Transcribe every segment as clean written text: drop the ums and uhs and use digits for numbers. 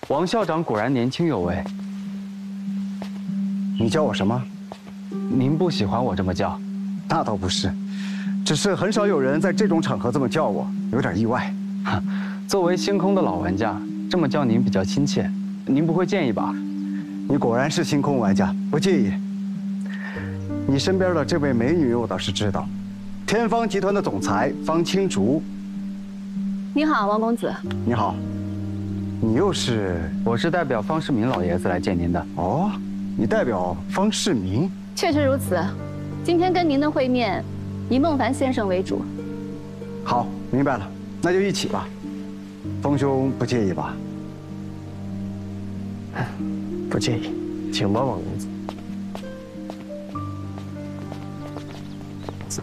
王校长果然年轻有为。你叫我什么？您不喜欢我这么叫？那倒不是，只是很少有人在这种场合这么叫我，有点意外。作为星空的老玩家，这么叫您比较亲切，您不会介意吧？你果然是星空玩家，不介意。你身边的这位美女我倒是知道，天方集团的总裁方青竹。你好，王公子。你好，你又是？我是代表方世民老爷子来见您的。哦，你代表方世民？确实如此。今天跟您的会面，以孟凡先生为主。好，明白了，那就一起吧。方兄不介意吧？不介意，请吧，王公子。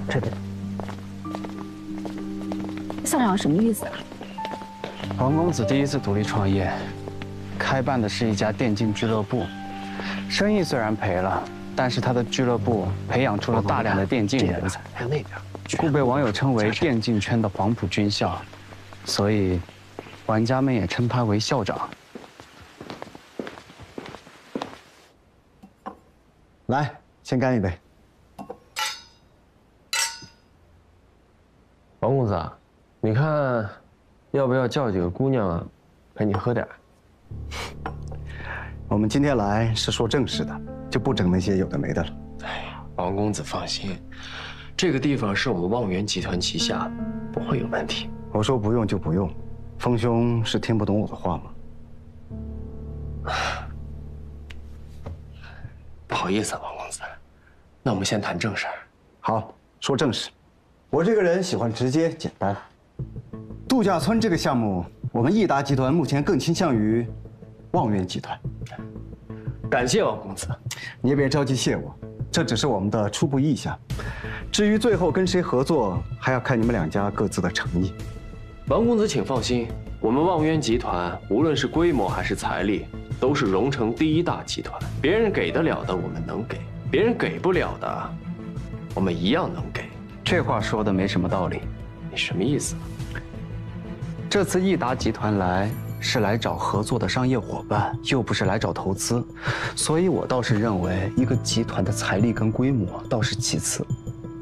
这边。校长什么意思啊？王公子第一次独立创业，开办的是一家电竞俱乐部，生意虽然赔了，但是他的俱乐部培养出了大量的电竞人才，还有那边，故被网友称为电竞圈的黄埔军校，所以玩家们也称他为校长。来，先干一杯。王公子，你看，要不要叫几个姑娘啊，陪你喝点？我们今天来是说正事的，就不整那些有的没的了。哎呀，王公子放心，这个地方是我们望源集团旗下的，不会有问题。我说不用就不用，峰兄是听不懂我的话吗？不好意思啊，王公子，那我们先谈正事儿。好，说正事。我这个人喜欢直接简单。度假村这个项目，我们益达集团目前更倾向于望源集团。感谢王公子，你也别着急谢我，这只是我们的初步意向。至于最后跟谁合作，还要看你们两家各自的诚意。王公子请放心，我们望源集团无论是规模还是财力，都是荣城第一大集团。别人给得了的我们能给，别人给不了的，我们一样能给。这话说的没什么道理。你什么意思？这次益达集团来是来找合作的商业伙伴，又不是来找投资，所以我倒是认为一个集团的财力跟规模倒是其次。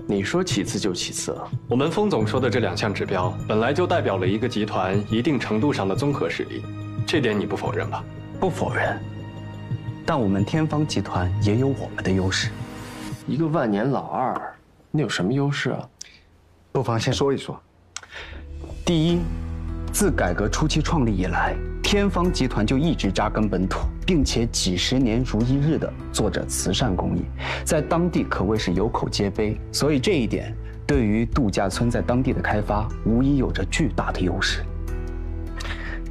你说其次就其次了。我们峰总说的这2项指标，本来就代表了一个集团一定程度上的综合实力，这点你不否认吧？不否认，但我们天方集团也有我们的优势。一个万年老二，那有什么优势啊？不妨先说一说。第一，自改革初期创立以来，天方集团就一直扎根本土，并且几十年如一日地做着慈善公益，在当地可谓是有口皆碑。所以这一点对于度假村在当地的开发，无疑有着巨大的优势。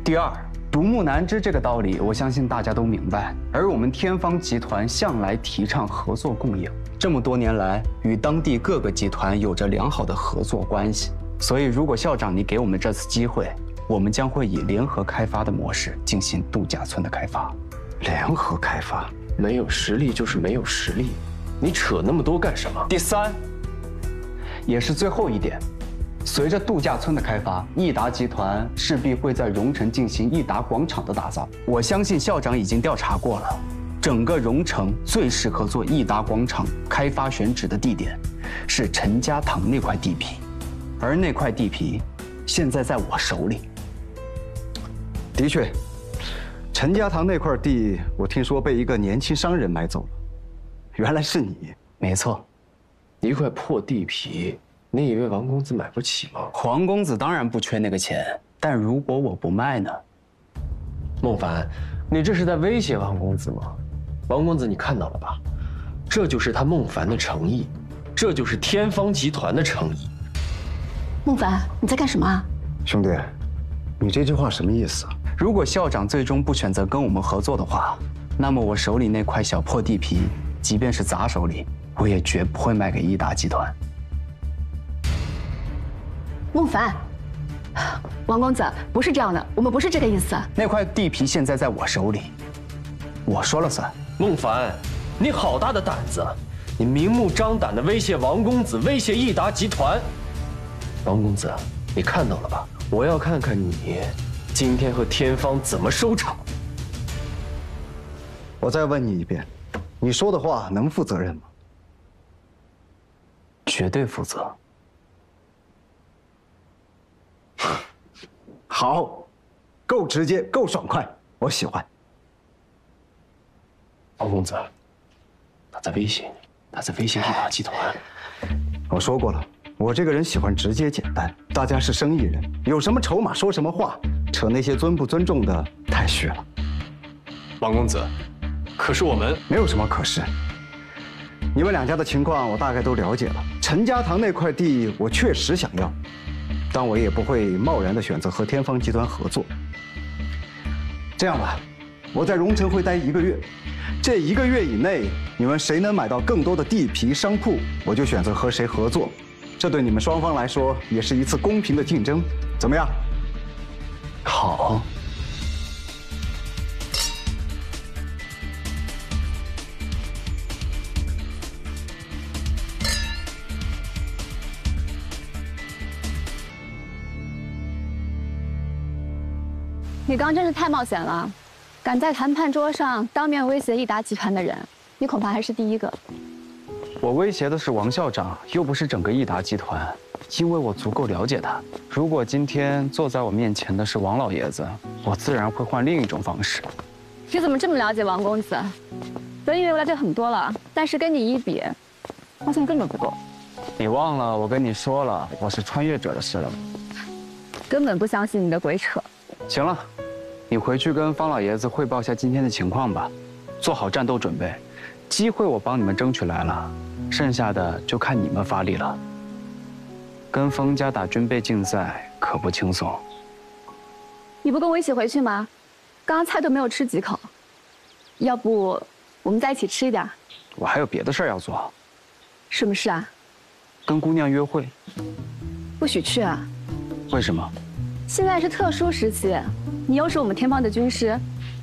第二，独木难支这个道理，我相信大家都明白。而我们天方集团向来提倡合作共赢，这么多年来与当地各个集团有着良好的合作关系。所以，如果校长你给我们这次机会，我们将会以联合开发的模式进行度假村的开发。联合开发？没有实力就是没有实力，你扯那么多干什么？第三，也是最后一点，随着度假村的开发，益达集团势必会在荣城进行益达广场的打造。我相信校长已经调查过了，整个荣城最适合做益达广场开发选址的地点是陈家塘那块地皮，而那块地皮现在在我手里。的确，陈家塘那块地，我听说被一个年轻商人买走了。原来是你。没错，一块破地皮，你以为王公子买不起吗？黄公子当然不缺那个钱，但如果我不卖呢？孟凡，你这是在威胁王公子吗？王公子，你看到了吧？这就是他孟凡的诚意，这就是天方集团的诚意。孟凡，你在干什么啊？兄弟，你这句话什么意思啊？如果校长最终不选择跟我们合作的话，那么我手里那块小破地皮，即便是砸手里，我也绝不会卖给益达集团。孟凡，王公子，不是这样的，我们不是这个意思。那块地皮现在在我手里，我说了算。孟凡，你好大的胆子！你明目张胆地威胁王公子，威胁益达集团。王公子，你看到了吧？我要看看你今天和天方怎么收场。我再问你一遍，你说的话能负责任吗？绝对负责。好，够直接，够爽快，我喜欢。王公子，他在威胁你，他在威胁益达集团。我说过了，我这个人喜欢直接简单。大家是生意人，有什么筹码说什么话，扯那些尊不尊重的太虚了。王公子，可是我们没有什么可是。你们两家的情况我大概都了解了。陈家塘那块地我确实想要，但我也不会贸然的选择和天方集团合作。这样吧，我在荣城会待1个月，这1个月以内，你们谁能买到更多的地皮商铺，我就选择和谁合作。这对你们双方来说也是一次公平的竞争，怎么样？好。你刚真是太冒险了，敢在谈判桌上当面威胁益达集团的人，你恐怕还是第一个。我威胁的是王校长，又不是整个益达集团，因为我足够了解他。如果今天坐在我面前的是王老爷子，我自然会换另一种方式。你怎么这么了解王公子？本以为我了解很多了，但是跟你一比，发现根本不够。你忘了我跟你说了，我是穿越者的事了吗？根本不相信你的鬼扯。行了，你回去跟方老爷子汇报一下今天的情况吧，做好战斗准备。机会我帮你们争取来了，剩下的就看你们发力了。跟封家打军备竞赛可不轻松。你不跟我一起回去吗？刚刚菜都没有吃几口，要不我们再一起吃一点？我还有别的事儿要做。什么事啊？跟姑娘约会。不许去啊！为什么？现在是特殊时期，你又是我们天方的军师，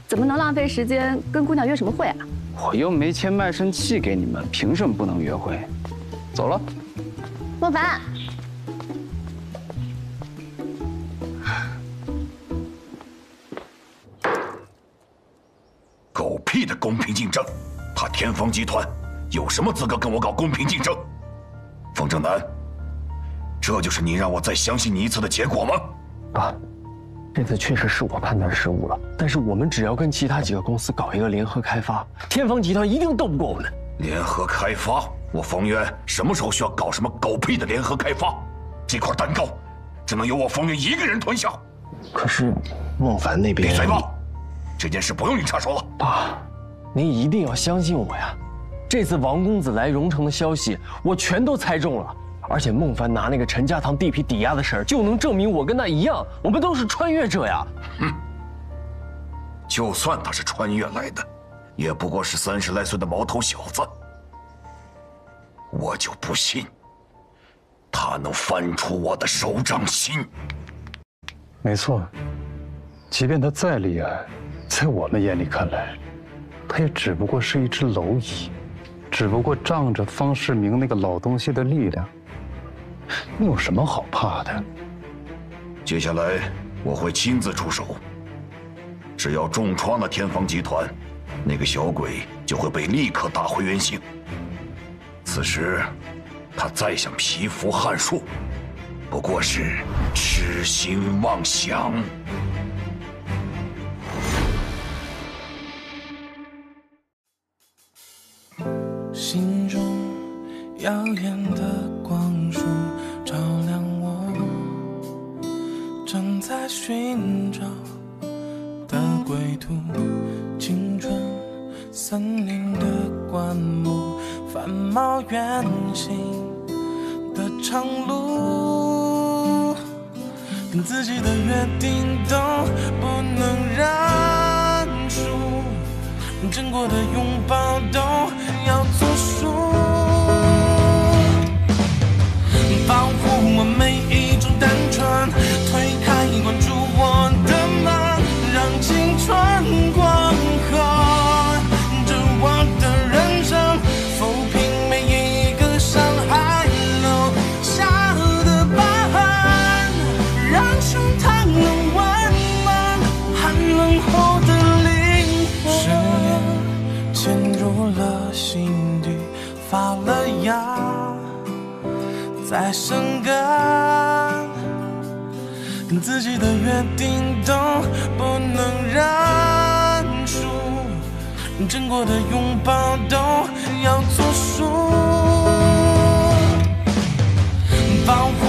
怎么能浪费时间跟姑娘约什么会啊？我又没签卖身契给你们，凭什么不能约会？走了。莫凡，狗屁的公平竞争！他天方集团有什么资格跟我搞公平竞争？风正南，这就是你让我再相信你一次的结果吗？爸，这次确实是我判断失误了，但是我们只要跟其他几个公司搞一个联合开发，天方集团一定斗不过我们。联合开发？我方渊什么时候需要搞什么狗屁的联合开发？这块蛋糕只能由我方渊一个人吞下。可是孟凡那边……闭嘴吧！这件事不用你插手了。爸，您一定要相信我呀！这次王公子来荣城的消息，我全都猜中了。而且孟凡拿那个陈家塘地皮抵押的事儿，就能证明我跟他一样，我们都是穿越者呀。就算他是穿越来的，也不过是30来岁的毛头小子。我就不信，他能翻出我的手掌心。没错，即便他再厉害，在我们眼里看来，他也只不过是一只蝼蚁，只不过仗着方世明那个老东西的力量。你有什么好怕的？接下来我会亲自出手，只要重创了天方集团，那个小鬼就会被立刻打回原形。此时，他再想蚍蜉撼树，不过是痴心妄想。心中耀眼的光束照亮我，正在寻找的归途，青春森林的灌木，繁茂圆形的长路，跟自己的约定都不能认输，真过的拥抱都要作数，保护我每一种单纯，推开关注我的门，让青春光合着我的人生，抚平每一个伤害留下的疤痕，让胸膛能温暖寒冷后的灵魂。10年太生根，跟自己的约定都不能认输，真过的拥抱都要作数，保护